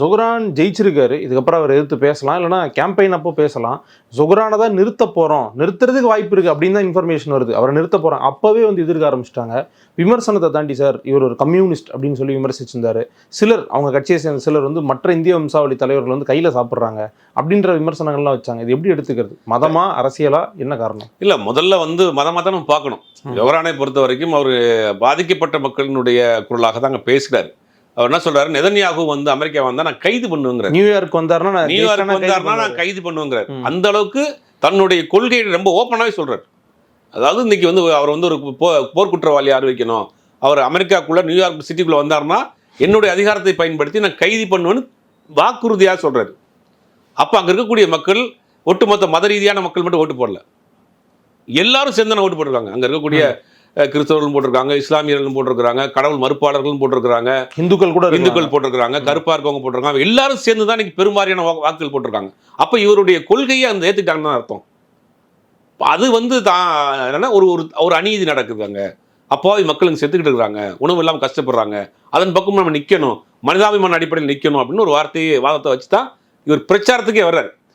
ஜொஹ்ரான் ஜெயிச்சிருக்காரு. இதுக்கப்புறம் அவர் எதிர்த்து பேசலாம். இல்லைனா கேம்பெயின் அப்போ பேசலாம். ஜொஹ்ரானை தான் நிறுத்த போறோம். நிறுத்துறதுக்கு வாய்ப்பு இருக்கு அப்படின்னு தான் இன்ஃபர்மேஷன் வருது. அவரை நிறுத்த போறோம். அப்பவே வந்து எதிர்க்க ஆரம்பிச்சிட்டாங்க. விமர்சனத்தை தாண்டி சார் இவர் ஒரு கம்யூனிஸ்ட் அப்படின்னு சொல்லி விமர்சிச்சிருந்தாரு. சிலர் அவங்க கட்சியை சேர்ந்த சிலர் வந்து மற்ற இந்திய வம்சாவளி தலைவர்கள் வந்து கையில சாப்பிட்றாங்க அப்படின்ற விமர்சனங்கள்லாம் வச்சாங்க. இது எப்படி எடுத்துக்கிறது? மதமா அரசியலா என்ன காரணம்? இல்ல முதல்ல வந்து மதமா தான் நம்ம பார்க்கணும். ஜொஹ்ரானை பொறுத்த வரைக்கும் அவர் பாதிக்கப்பட்ட மக்களினுடைய குரலாக தாங்க பேசுகிறார். அவர் என்ன சொல்றாரு, நெதன்யாகு வந்து அமெரிக்கா வந்தா நான் கைது பண்ணுவேங்கிறார். நியூயார்க் வந்தாருன்னா நான் கைது பண்ணுவேங்கிறார். அந்த அளவுக்கு தன்னுடைய கொள்கையை ரொம்ப ஓப்பனாவே சொல்றாரு. அதாவது இன்னைக்கு வந்து அவர் வந்து ஒரு போர்க்குற்றவாளி அறிவிக்கணும், அவர் அமெரிக்காக்குள்ள நியூயார்க் சிட்டிக்குள்ள வந்தாருன்னா என்னுடைய அதிகாரத்தை பயன்படுத்தி நான் கைது பண்ணுவேன்னு வாக்குறுதியாக சொல்றாரு. அப்ப அங்க இருக்கக்கூடிய மக்கள் ஒட்டுமொத்த மத ரீதியான மக்கள் மட்டும் ஓட்டு போடல, எல்லாரும் சேர்ந்து ஓட்டு போட்டிருக்காங்க. அங்க இருக்கக்கூடிய கிறிஸ்தவர்களும் போட்டிருக்காங்க, இஸ்லாமியர்களும் போட்டிருக்காங்க, கடவுள் மறுப்பாளர்களும் போட்டிருக்காங்க, இந்துக்கள் போட்டிருக்காங்க, கருப்பா இருக்கவங்க போட்டிருக்காங்க. எல்லாரும் சேர்ந்து தான் இன்னைக்கு பெரும்பாலான வாக்குகள் போட்டிருக்காங்க. அப்ப இவருடைய கொள்கையை அந்த ஏத்துட்டாங்கன்னு அர்த்தம். அது வந்து தான் ஒரு அநீதி நடக்குதுங்க. அப்பாவி மக்களுக்கு செத்துக்கிட்டு இருக்காங்க, உணவு இல்லாமல் கஷ்டப்படுறாங்க, அதன் பக்கம் நம்ம நிற்கணும், மனிதாபிமான அடிப்படையில் நிற்கணும் அப்படின்னு ஒரு வாதத்தை வச்சு தான் இவர் பிரச்சாரத்துக்கே வர்றாரு.